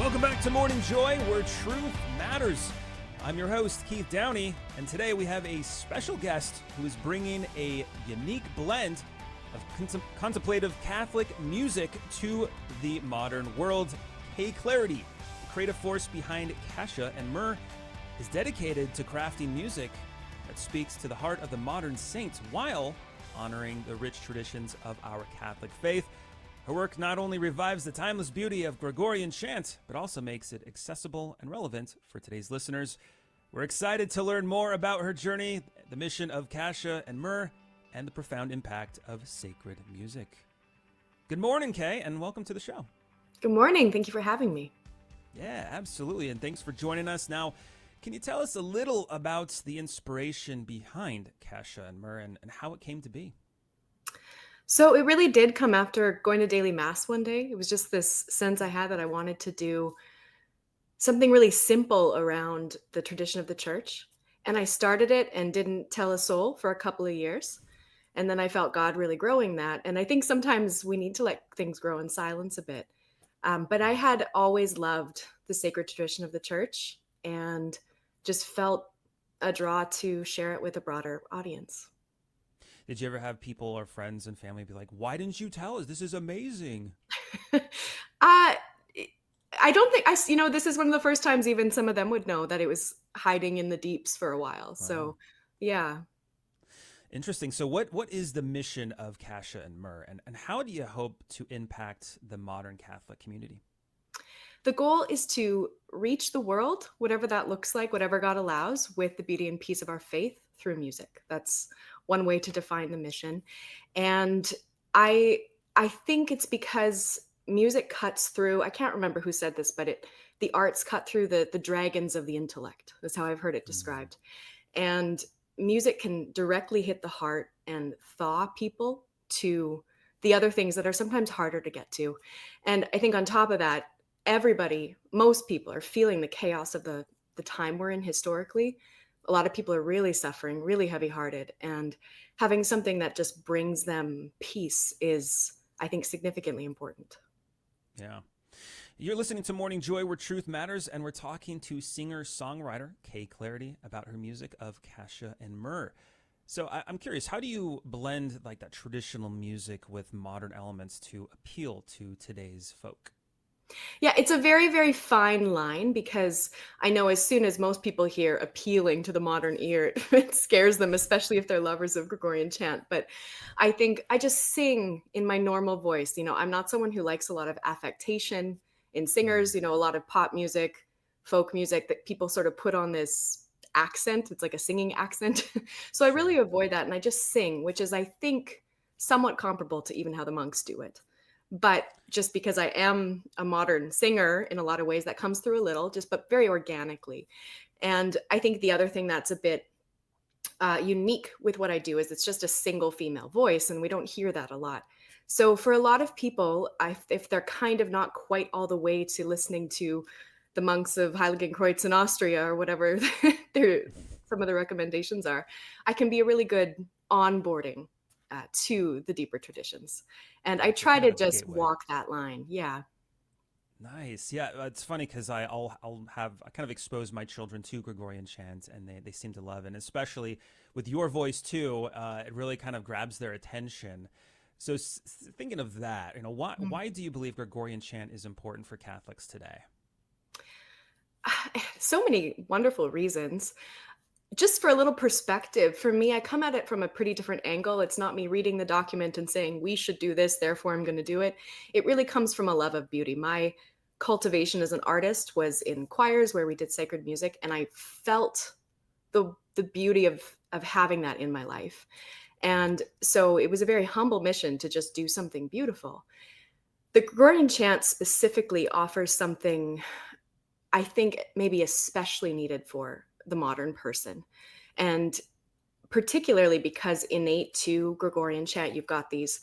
Welcome back to Morning Joy, where truth matters. I'm your host, Keith Downey, and today we have a special guest who is bringing a unique blend of contemplative Catholic music to the modern world. Kay Clarity, the creative force behind Cassia and Myrrh, is dedicated to crafting music that speaks to the heart of the modern saints while honoring the rich traditions of our Catholic faith. Her work not only revives the timeless beauty of Gregorian Chant, but also makes it accessible and relevant for today's listeners. We're excited to learn more about her journey, the mission of Cassia and Myrrh, and the profound impact of sacred music. Good morning, Kay, and welcome to the show. Good morning. Thank you for having me. Yeah, absolutely, and thanks for joining us. Now, can you tell us a little about the inspiration behind Cassia and Myrrh and how it came to be? So it really did come after going to daily mass one day. It was just this sense I had that I wanted to do something really simple around the tradition of the church. And I started it and didn't tell a soul for a couple of years. And then I felt God really growing that. And I think sometimes we need to let things grow in silence a bit. But I had always loved the sacred tradition of the church and just felt a draw to share it with a broader audience. Did you ever have people or friends and family be like, why didn't you tell us? This is amazing. I don't think this is one of the first times even some of them would know that it was hiding in the deeps for a while. Wow. So, yeah. Interesting. So what is the mission of Cassia and Myrrh, and how do you hope to impact the modern Catholic community? The goal is to reach the world, whatever that looks like, whatever God allows, with the beauty and peace of our faith through music. That's one way to define the mission. And I think it's because music cuts through, I can't remember who said this, but the arts cut through the dragons of the intellect. That's how I've heard it described. And music can directly hit the heart and thaw people to the other things that are sometimes harder to get to. And I think on top of that, most people are feeling the chaos of the time we're in historically. A lot of people are really suffering, really heavy-hearted, and having something that just brings them peace is, I think, significantly important. Yeah. You're listening to Morning Joy, where truth matters, and we're talking to singer-songwriter Kay Clarity about her music of Cassia and Myrrh. So I'm curious, how do you blend like that traditional music with modern elements to appeal to today's folk? Yeah, it's a very, very fine line because I know as soon as most people hear appealing to the modern ear, it scares them, especially if they're lovers of Gregorian chant. But I think I just sing in my normal voice. I'm not someone who likes a lot of affectation in singers, a lot of pop music, folk music that people sort of put on this accent. It's like a singing accent. So I really avoid that. And I just sing, which is, I think, somewhat comparable to even how the monks do it. But just because I am a modern singer in a lot of ways, that comes through a little, but very organically. And I think the other thing that's a bit unique with what I do is it's just a single female voice, and we don't hear that a lot. So for a lot of people, if they're kind of not quite all the way to listening to the monks of Heiligenkreuz in Austria or whatever some of the recommendations are, I can be a really good onboarding to the deeper traditions. And I try to just walk that line. Yeah. Nice. Yeah, it's funny because I kind of expose my children to Gregorian chant, and they seem to love it. And especially with your voice too, it really kind of grabs their attention. So thinking of that, why do you believe Gregorian chant is important for Catholics today? So many wonderful reasons. Just for a little perspective, for me, I come at it from a pretty different angle. It's not me reading the document and saying, we should do this, therefore I'm going to do it. It really comes from a love of beauty. My cultivation as an artist was in choirs where we did sacred music, and I felt the beauty of having that in my life. And so it was a very humble mission to just do something beautiful. The Gregorian chant specifically offers something I think maybe especially needed for the modern person. And particularly because innate to Gregorian chant, you've got these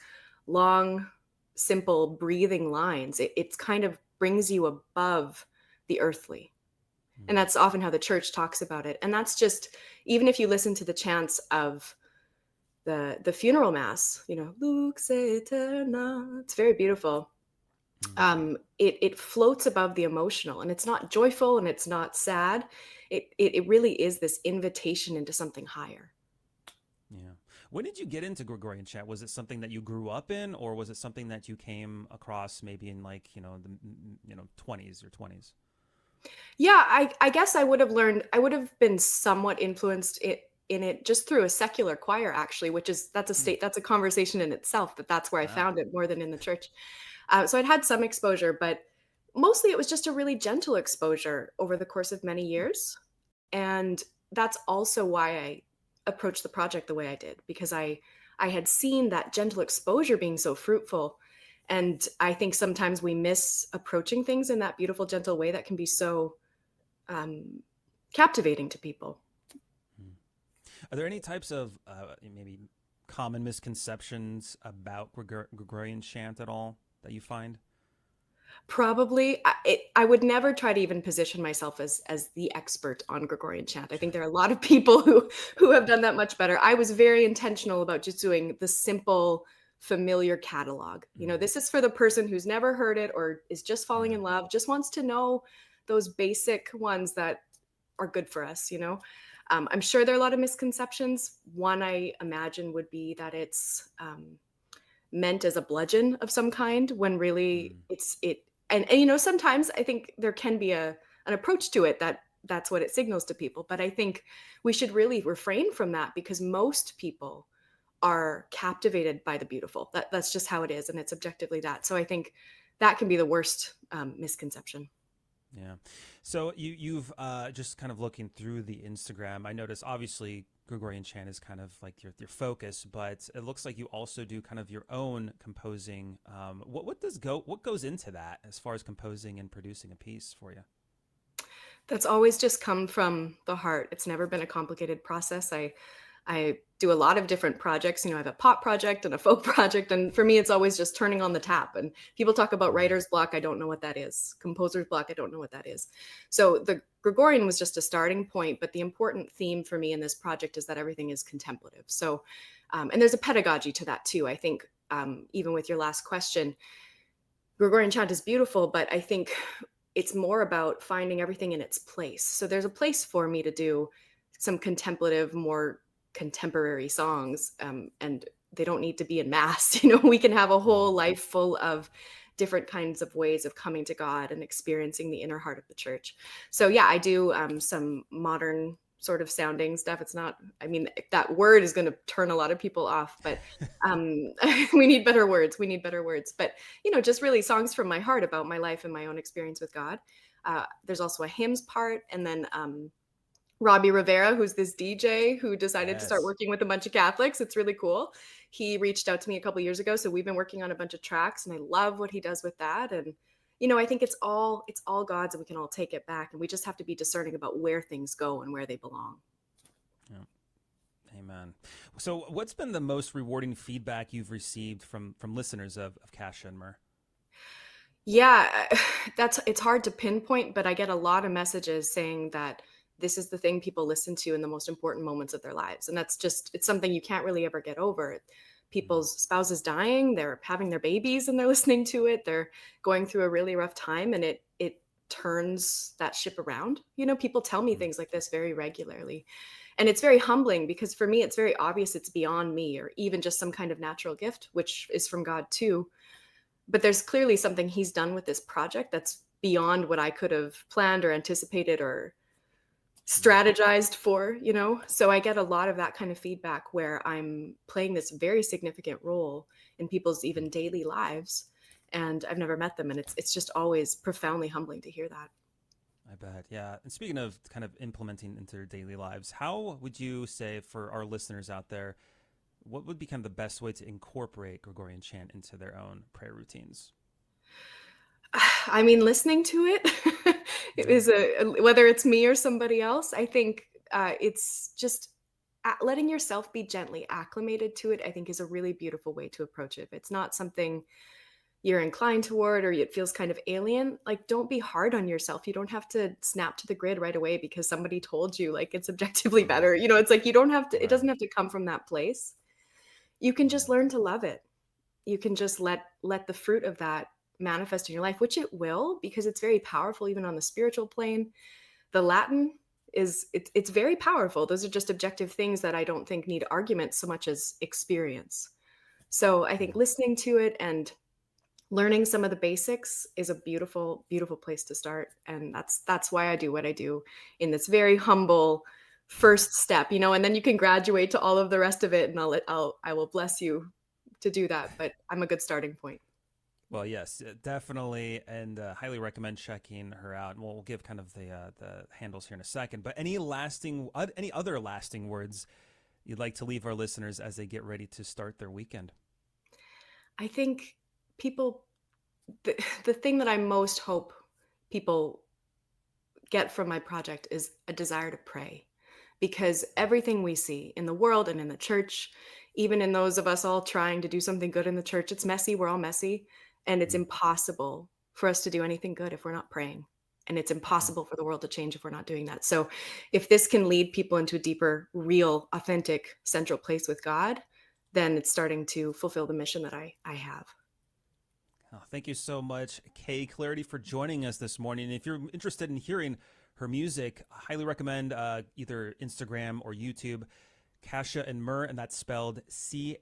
long, simple breathing lines. It's kind of brings you above the earthly. And that's often how the church talks about it. And that's just, even if you listen to the chants of the funeral mass, Lux Aeterna, it's very beautiful. Mm. It floats above the emotional, and it's not joyful and it's not sad. It really is this invitation into something higher. Yeah. When did you get into Gregorian chant? Was it something that you grew up in, or was it something that you came across maybe in like the 20s or 20s? Yeah, I guess I would have been somewhat influenced in it just through a secular choir actually, which is Hmm. that's a conversation in itself, but that's where I Ah. found it more than in the church. So I'd had some exposure, but mostly it was just a really gentle exposure over the course of many Hmm. years. And that's also why I approached the project the way I did, because I had seen that gentle exposure being so fruitful. And I think sometimes we miss approaching things in that beautiful, gentle way that can be so um, captivating to people. Hmm. Are there any types of maybe common misconceptions about Gregorian chant at all that you find? Probably, I would never try to even position myself as the expert on Gregorian chant. I Sure. think there are a lot of people who have done that much better. I was very intentional about just doing the simple, familiar catalog. You know, Mm. this is for the person who's never heard it or is just falling Yeah. in love, just wants to know those basic ones that are good for us. I'm sure there are a lot of misconceptions. One I imagine would be that it's meant as a bludgeon of some kind when really Mm. and sometimes I think there can be an approach to it that's what it signals to people, but I think we should really refrain from that because most people are captivated by the beautiful. That's just how it is, and it's objectively that. So I think that can be the worst misconception. Yeah. So you've just kind of looking through the Instagram. I noticed obviously Gregorian chant is kind of like your focus, but it looks like you also do kind of your own composing. What goes into that as far as composing and producing a piece for you? That's always just come from the heart. It's never been a complicated process. I do a lot of different projects. I have a pop project and a folk project, and for me, it's always just turning on the tap. And people talk about Mm. writer's block. I don't know what that is. Composer's block. I don't know what that is. So the Gregorian was just a starting point, but the important theme for me in this project is that everything is contemplative. So, and there's a pedagogy to that too. I think even with your last question, Gregorian chant is beautiful, but I think it's more about finding everything in its place. So there's a place for me to do some contemplative, more contemporary songs, and they don't need to be in mass. We can have a whole Mm. life full of different kinds of ways of coming to God and experiencing the inner heart of the church. So yeah, I do some modern sort of sounding stuff. It's not, I mean, that word is going to turn a lot of people off, but we need better words. We need better words. But just really songs from my heart about my life and my own experience with God. There's also a hymns part, and then Robbie Rivera, who's this DJ who decided to start Yes. working with a bunch of Catholics. It's really cool. He reached out to me a couple years ago, so we've been working on a bunch of tracks, and I love what he does with that. And I think it's all God's, and we can all take it back, and we just have to be discerning about where things go and where they belong. Yeah. Amen. So, what's been the most rewarding feedback you've received from listeners of Cassia and Myrrh? Yeah, it's hard to pinpoint, but I get a lot of messages saying that this is the thing people listen to in the most important moments of their lives. And it's something you can't really ever get over. Mm. People's spouses dying, they're having their babies and they're listening to it. They're going through a really rough time, and it turns that ship around. People tell me Mm. things like this very regularly. And it's very humbling because for me it's very obvious it's beyond me or even just some kind of natural gift, which is from God too, but there's clearly something he's done with this project that's beyond what I could have planned or anticipated or Mm. strategized for. So I get a lot of that kind of feedback where I'm playing this very significant role in people's Mm. even daily lives, and I've never met them, and it's just always profoundly humbling to hear that. I bet. Yeah. And speaking of kind of implementing into their daily lives, how would you say for our listeners out there, what would be kind of the best way to incorporate Gregorian chant into their own prayer routines? I mean, listening to it, it Hmm. is whether it's me or somebody else. I think it's just letting yourself be gently acclimated to it. I think is a really beautiful way to approach it. If it's not something you're inclined toward or it feels kind of alien, like don't be hard on yourself. You don't have to snap to the grid right away because somebody told you like it's objectively Mm. better. It's like you don't have to. It doesn't Right. have to come from that place. You can just Mm. learn to love it. You can just let the fruit of that manifest in your life, which it will, because it's very powerful even on the spiritual plane. The Latin it's very powerful. Those are just objective things that I don't think need argument so much as experience. So I think listening to it and learning some of the basics is a beautiful, beautiful place to start. And that's why I do what I do in this very humble first step, and then you can graduate to all of the rest of it, and I will bless you to do that. But I'm a good starting point. Well, yes, definitely, and highly recommend checking her out. And we'll give kind of the handles here in a second. But any other lasting words you'd like to leave our listeners as they get ready to start their weekend? I think people, the thing that I most hope people get from my project is a desire to pray, because everything we see in the world and in the church, even in those of us all trying to do something good in the church, it's messy. We're all messy, and it's Mm. impossible for us to do anything good if we're not praying. And it's impossible for the world to change if we're not doing that. So, if this can lead people into a deeper, real, authentic, central place with God, then it's starting to fulfill the mission that I have. Oh, thank you so much, Kay Clarity, for joining us this morning. If you're interested in hearing her music, I highly recommend either Instagram or YouTube, Cassia and Myrrh, and that's spelled Cassia,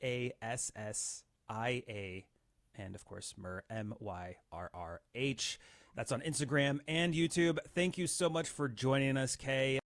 and of course, Myrrh, Myrrh. That's on Instagram and YouTube. Thank you so much for joining us, Kay.